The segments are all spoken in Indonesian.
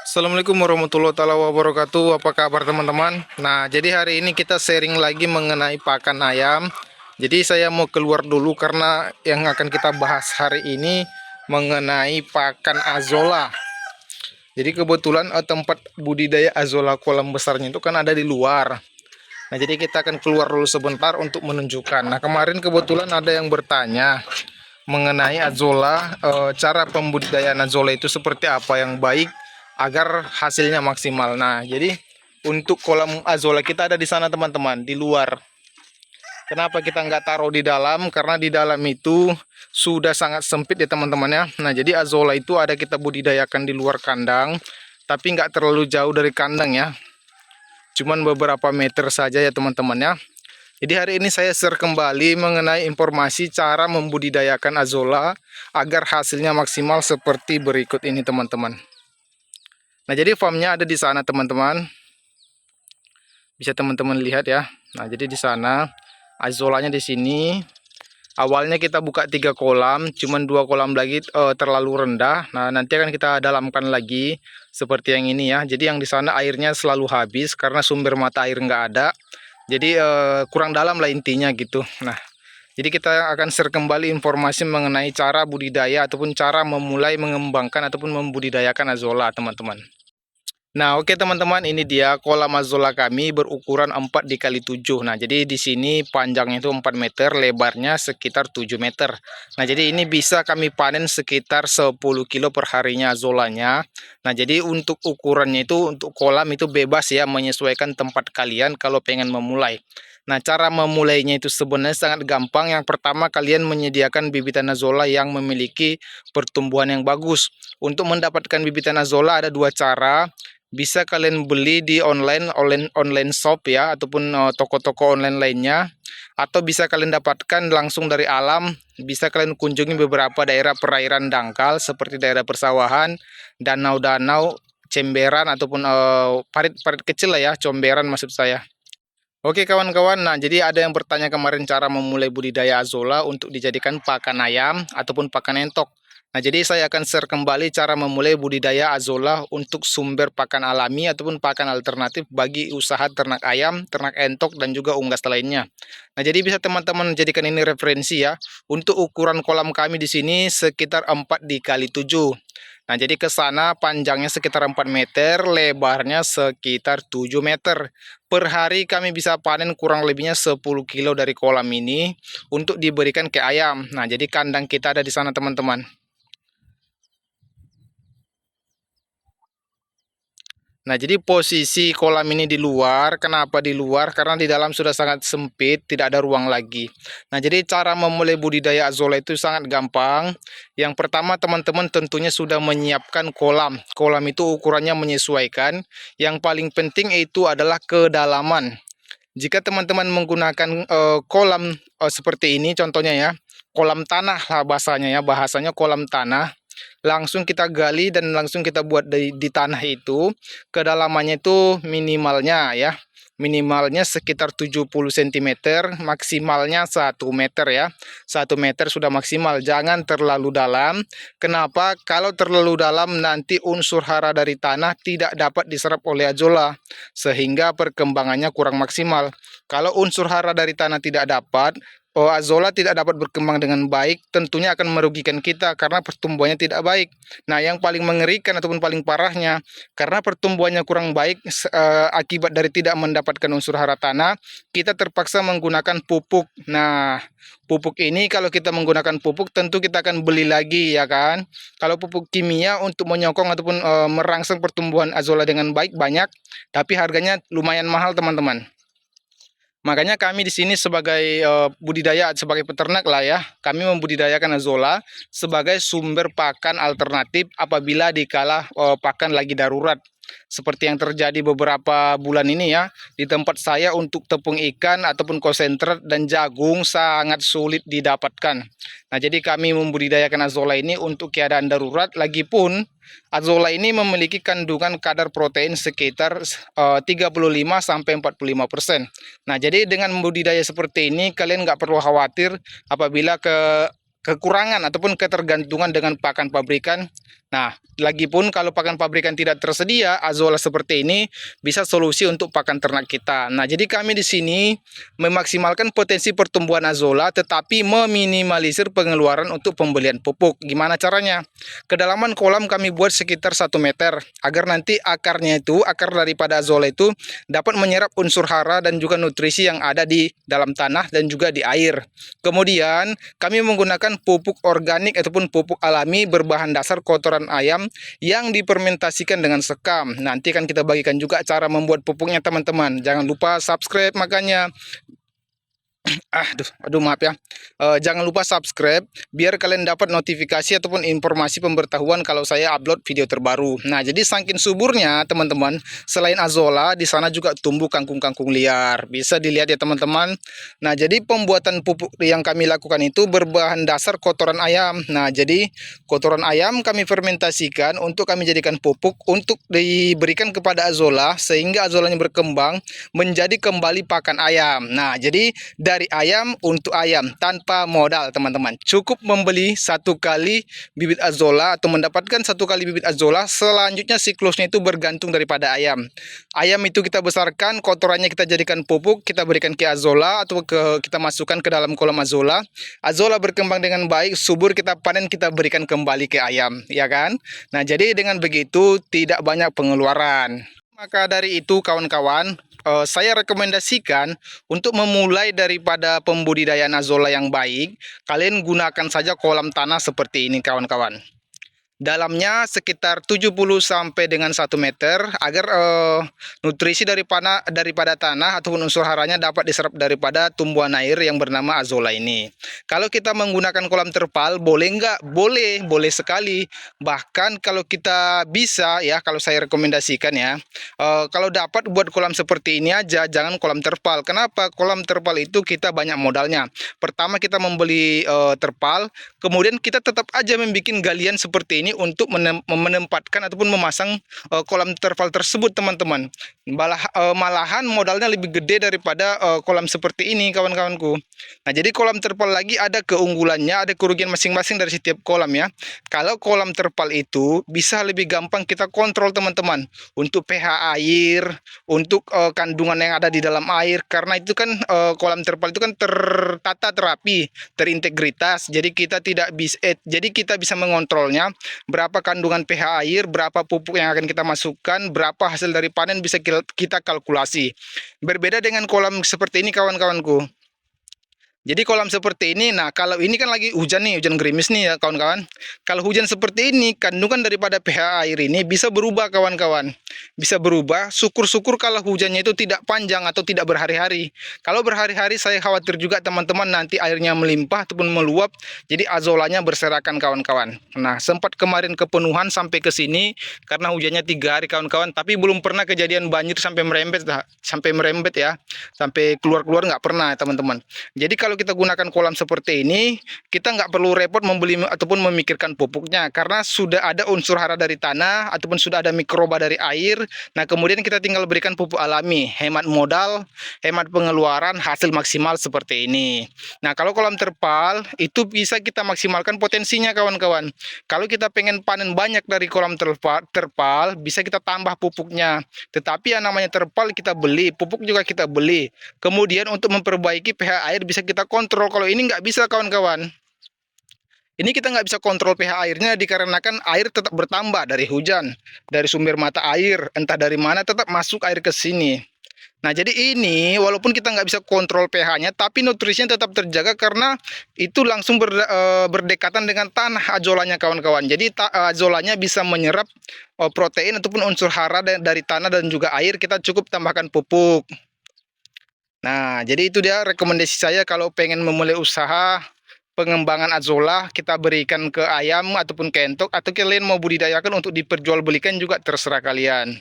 Assalamualaikum warahmatullahi wabarakatuh. Apa kabar teman-teman? Nah, jadi hari ini kita sharing lagi mengenai pakan ayam. Jadi saya mau keluar dulu karena yang akan kita bahas hari ini mengenai pakan azolla. Jadi kebetulan tempat budidaya azolla kolam besarnya itu kan ada di luar. Nah, jadi kita akan keluar dulu sebentar untuk menunjukkan. Nah, kemarin kebetulan ada yang bertanya mengenai azolla, cara pembudidayaan azolla itu seperti apa yang baik agar hasilnya maksimal. Nah, jadi untuk kolam azolla kita ada di sana teman-teman, di luar. Kenapa kita nggak taruh di dalam? Karena di dalam itu sudah sangat sempit ya teman-teman ya. Nah, jadi azolla itu ada kita budidayakan di luar kandang, tapi nggak terlalu jauh dari kandang ya. Cuman beberapa meter saja ya teman-teman ya. Jadi hari ini saya share kembali mengenai informasi cara membudidayakan azolla agar hasilnya maksimal seperti berikut ini teman-teman. Nah, jadi farmnya ada di sana teman-teman. Bisa teman-teman lihat ya. Nah, jadi di sana azollanya di sini. Awalnya kita buka 3 kolam, cuman 2 kolam lagi terlalu rendah. Nah, nanti akan kita dalamkan lagi seperti yang ini ya. Jadi yang di sana airnya selalu habis karena sumber mata air nggak ada. Jadi kurang dalam lah intinya gitu. Nah, jadi kita akan share kembali informasi mengenai cara budidaya ataupun cara memulai mengembangkan ataupun membudidayakan azolla teman-teman. Nah, oke teman-teman, ini dia kolam azolla kami berukuran 4 dikali 7. Nah, jadi di sini panjangnya itu 4 meter, lebarnya sekitar 7 meter. Nah, jadi ini bisa kami panen sekitar 10 kilo per harinya azollanya. Nah, jadi untuk ukurannya itu untuk kolam itu bebas ya, menyesuaikan tempat kalian kalau pengen memulai. Nah, cara memulainya itu sebenarnya sangat gampang. Yang pertama, kalian menyediakan bibitan azolla yang memiliki pertumbuhan yang bagus. Untuk mendapatkan bibitan azolla ada 2 cara. Bisa kalian beli di online shop ya, ataupun toko-toko online lainnya, atau bisa kalian dapatkan langsung dari alam. Bisa kalian kunjungi beberapa daerah perairan dangkal seperti daerah persawahan, danau-danau, cemberan ataupun parit-parit kecil lah ya, comberan maksud saya. Oke kawan-kawan, nah jadi ada yang bertanya kemarin cara memulai budidaya azolla untuk dijadikan pakan ayam ataupun pakan entok. Nah, jadi saya akan share kembali cara memulai budidaya azolla untuk sumber pakan alami ataupun pakan alternatif bagi usaha ternak ayam, ternak entok, dan juga unggas lainnya. Nah, jadi bisa teman-teman jadikan ini referensi ya. Untuk ukuran kolam kami di sini sekitar 4 dikali 7. Nah, jadi ke sana panjangnya sekitar 4 meter, lebarnya sekitar 7 meter. Per hari kami bisa panen kurang lebihnya 10 kilo dari kolam ini untuk diberikan ke ayam. Nah, jadi kandang kita ada di sana teman-teman. Nah, jadi posisi kolam ini di luar. Kenapa di luar? Karena di dalam sudah sangat sempit, tidak ada ruang lagi. Nah, jadi cara memulai budidaya azolla itu sangat gampang. Yang pertama, teman-teman tentunya sudah menyiapkan kolam. Kolam itu ukurannya menyesuaikan. Yang paling penting itu adalah kedalaman. Jika teman-teman menggunakan kolam seperti ini, contohnya ya, kolam tanah lah bahasanya kolam tanah. Langsung kita gali dan langsung kita buat di tanah itu, kedalamannya itu minimalnya ya, minimalnya sekitar 70 cm, maksimalnya 1 meter ya. 1 meter sudah maksimal, jangan terlalu dalam. Kenapa? Kalau terlalu dalam nanti unsur hara dari tanah tidak dapat diserap oleh azolla sehingga perkembangannya kurang maksimal. Kalau unsur hara dari tanah tidak dapat, azolla tidak dapat berkembang dengan baik, tentunya akan merugikan kita karena pertumbuhannya tidak baik. Nah, yang paling mengerikan ataupun paling parahnya, karena pertumbuhannya kurang baik akibat dari tidak mendapatkan unsur hara tanah, kita terpaksa menggunakan pupuk. Nah, pupuk ini kalau kita menggunakan pupuk tentu kita akan beli lagi ya kan. Kalau pupuk kimia untuk menyokong ataupun merangsang pertumbuhan azolla dengan baik banyak, tapi harganya lumayan mahal teman-teman. Makanya kami di sini sebagai budidaya, sebagai peternak lah ya, kami membudidayakan azolla sebagai sumber pakan alternatif apabila dikala pakan lagi darurat. Seperti yang terjadi beberapa bulan ini ya, di tempat saya untuk tepung ikan ataupun konsentrat dan jagung sangat sulit didapatkan. Nah, jadi kami membudidayakan azolla ini untuk keadaan darurat, lagipun azolla ini memiliki kandungan kadar protein sekitar 35-45%. Nah, jadi dengan budidaya seperti ini kalian nggak perlu khawatir apabila kekurangan ataupun ketergantungan dengan pakan pabrikan. Nah, lagipun kalau pakan pabrikan tidak tersedia, azolla seperti ini bisa solusi untuk pakan ternak kita. Nah, jadi kami di sini memaksimalkan potensi pertumbuhan azolla tetapi meminimalisir pengeluaran untuk pembelian pupuk. Gimana caranya? Kedalaman kolam kami buat sekitar 1 meter agar nanti akarnya itu, akar daripada azolla itu dapat menyerap unsur hara dan juga nutrisi yang ada di dalam tanah dan juga di air. Kemudian kami menggunakan pupuk organik ataupun pupuk alami berbahan dasar kotoran ayam yang difermentasikan dengan sekam. Nanti akan kita bagikan juga cara membuat pupuknya teman-teman. Jangan lupa subscribe makanya. Aduh maaf ya. Jangan lupa subscribe biar kalian dapat notifikasi ataupun informasi pemberitahuan kalau saya upload video terbaru. Nah, jadi saking suburnya teman-teman, selain azolla di sana juga tumbuh kangkung-kangkung liar. Bisa dilihat ya teman-teman. Nah, jadi pembuatan pupuk yang kami lakukan itu berbahan dasar kotoran ayam. Nah, jadi kotoran ayam kami fermentasikan untuk kami jadikan pupuk untuk diberikan kepada azolla sehingga azollanya berkembang menjadi kembali pakan ayam. Nah, jadi dari ayam untuk ayam tanpa modal teman-teman. Cukup membeli 1 kali bibit azolla atau mendapatkan 1 kali bibit azolla. Selanjutnya siklusnya itu bergantung daripada ayam. Ayam itu kita besarkan, kotorannya kita jadikan pupuk, kita berikan ke azolla atau kita masukkan ke dalam kolam azolla. Azolla berkembang dengan baik, subur, kita panen, kita berikan kembali ke ayam, ya kan? Nah, jadi dengan begitu tidak banyak pengeluaran. Maka dari itu kawan-kawan, saya rekomendasikan untuk memulai daripada pembudidayaan azolla yang baik, kalian gunakan saja kolam tanah seperti ini kawan-kawan. Dalamnya sekitar 70 sampai dengan 1 meter agar nutrisi daripada tanah ataupun unsur haranya dapat diserap daripada tumbuhan air yang bernama azolla ini. Kalau kita menggunakan kolam terpal, boleh nggak? Boleh, boleh sekali. Bahkan kalau kita bisa ya, kalau saya rekomendasikan ya, kalau dapat buat kolam seperti ini aja, jangan kolam terpal. Kenapa? Kolam terpal itu kita banyak modalnya. Pertama kita membeli terpal, kemudian kita tetap aja membuat galian seperti ini untuk menempatkan ataupun memasang kolam terpal tersebut teman-teman. Malahan modalnya lebih gede daripada kolam seperti ini kawan-kawanku. Nah, jadi kolam terpal lagi ada keunggulannya, ada kerugian masing-masing dari setiap kolam ya. Kalau kolam terpal itu bisa lebih gampang kita kontrol teman-teman, untuk pH air, untuk kandungan yang ada di dalam air, karena itu kan kolam terpal itu kan tertata terapi, terintegritas. Jadi kita bisa mengontrolnya berapa kandungan pH air, berapa pupuk yang akan kita masukkan, berapa hasil dari panen bisa kita kalkulasi. Berbeda dengan kolam seperti ini kawan-kawanku. Jadi kolam seperti ini, nah kalau ini kan lagi hujan nih, hujan gerimis nih ya kawan-kawan. Kalau hujan seperti ini, kandungan daripada pH air ini bisa berubah kawan-kawan. Bisa berubah, syukur-syukur kalau hujannya itu tidak panjang atau tidak berhari-hari. Kalau berhari-hari saya khawatir juga teman-teman nanti airnya melimpah ataupun meluap, jadi azollanya berserakan kawan-kawan. Nah, sempat kemarin kepenuhan sampai ke sini karena hujannya 3 hari kawan-kawan, tapi belum pernah kejadian banjir sampai merembet ya. Sampai keluar-keluar nggak pernah teman-teman. Jadi kalau kita gunakan kolam seperti ini, kita nggak perlu repot membeli ataupun memikirkan pupuknya karena sudah ada unsur hara dari tanah ataupun sudah ada mikroba dari air. Nah, kemudian kita tinggal berikan pupuk alami, hemat modal, hemat pengeluaran, hasil maksimal seperti ini. Nah, kalau kolam terpal itu bisa kita maksimalkan potensinya kawan-kawan. Kalau kita pengen panen banyak dari kolam terpal, bisa kita tambah pupuknya. Tetapi yang namanya terpal kita beli, pupuk juga kita beli. Kemudian untuk memperbaiki pH air bisa kita kontrol. Kalau ini nggak bisa kawan-kawan. Ini kita nggak bisa kontrol pH airnya dikarenakan air tetap bertambah dari hujan, dari sumber mata air, entah dari mana tetap masuk air ke sini. Nah, jadi ini walaupun kita nggak bisa kontrol pH-nya, tapi nutrisinya tetap terjaga karena itu langsung berdekatan dengan tanah azollanya kawan-kawan. Jadi azollanya bisa menyerap protein ataupun unsur hara dari tanah dan juga air. Kita cukup tambahkan pupuk. Nah, jadi itu dia rekomendasi saya kalau pengen memulai usaha pengembangan azolla, kita berikan ke ayam ataupun ke entok, atau kalian mau budidayakan untuk diperjualbelikan juga terserah kalian.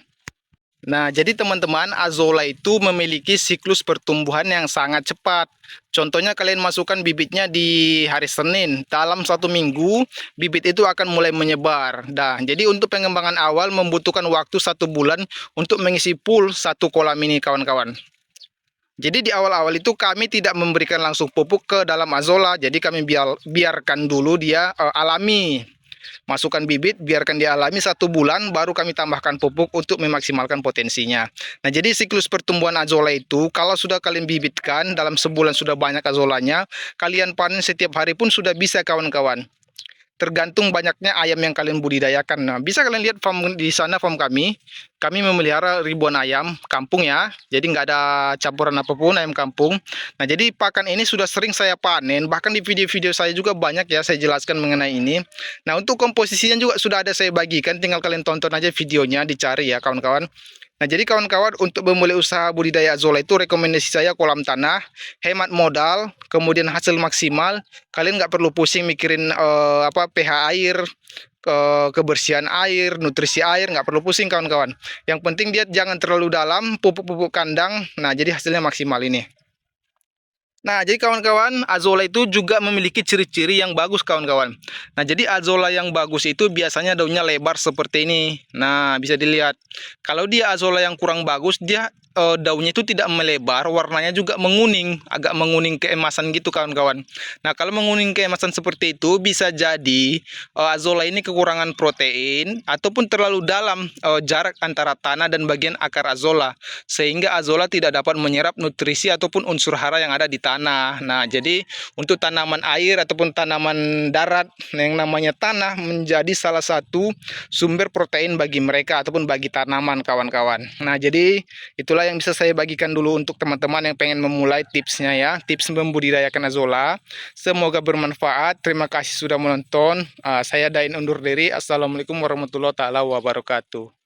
Nah, jadi teman-teman, azolla itu memiliki siklus pertumbuhan yang sangat cepat. Contohnya kalian masukkan bibitnya di hari Senin, dalam 1 minggu bibit itu akan mulai menyebar. Nah, jadi untuk pengembangan awal membutuhkan waktu 1 bulan untuk mengisi full 1 kolam ini kawan-kawan. Jadi di awal-awal itu kami tidak memberikan langsung pupuk ke dalam azolla, jadi kami biarkan dulu dia alami. Masukkan bibit, biarkan dia alami 1 bulan, baru kami tambahkan pupuk untuk memaksimalkan potensinya. Nah, jadi siklus pertumbuhan azolla itu, kalau sudah kalian bibitkan, dalam sebulan sudah banyak azolanya, kalian panen setiap hari pun sudah bisa kawan-kawan. Tergantung banyaknya ayam yang kalian budidayakan. Nah, bisa kalian lihat farm di sana, farm kami. Kami memelihara ribuan ayam kampung ya. Jadi nggak ada campuran apapun, ayam kampung. Nah, jadi pakan ini sudah sering saya panen. Bahkan di video-video saya juga banyak ya saya jelaskan mengenai ini. Nah, untuk komposisinya juga sudah ada saya bagikan. Tinggal kalian tonton aja videonya, dicari ya kawan-kawan. Nah, jadi kawan-kawan, untuk memulai usaha budidaya azolla itu rekomendasi saya kolam tanah, hemat modal, kemudian hasil maksimal. Kalian nggak perlu pusing mikirin pH air, kebersihan air, nutrisi air, nggak perlu pusing kawan-kawan. Yang penting dia jangan terlalu dalam, pupuk-pupuk kandang. Nah, jadi hasilnya maksimal ini. Nah, jadi kawan-kawan, azolla itu juga memiliki ciri-ciri yang bagus kawan-kawan. Nah, jadi azolla yang bagus itu biasanya daunnya lebar seperti ini. Nah, bisa dilihat. Kalau dia azolla yang kurang bagus, dia daunnya itu tidak melebar, warnanya juga menguning, agak menguning keemasan gitu kawan-kawan. Nah, kalau menguning keemasan seperti itu, bisa jadi azolla ini kekurangan protein ataupun terlalu dalam jarak antara tanah dan bagian akar azolla, sehingga azolla tidak dapat menyerap nutrisi ataupun unsur hara yang ada di tanah. Nah, jadi untuk tanaman air ataupun tanaman darat yang namanya tanah menjadi salah satu sumber protein bagi mereka ataupun bagi tanaman kawan-kawan. Nah, jadi itulah yang bisa saya bagikan dulu untuk teman-teman yang pengen memulai tipsnya ya, tips membudidayakan azolla. Semoga bermanfaat. Terima kasih sudah menonton. Saya Dain undur diri. Assalamualaikum warahmatullahi wabarakatuh.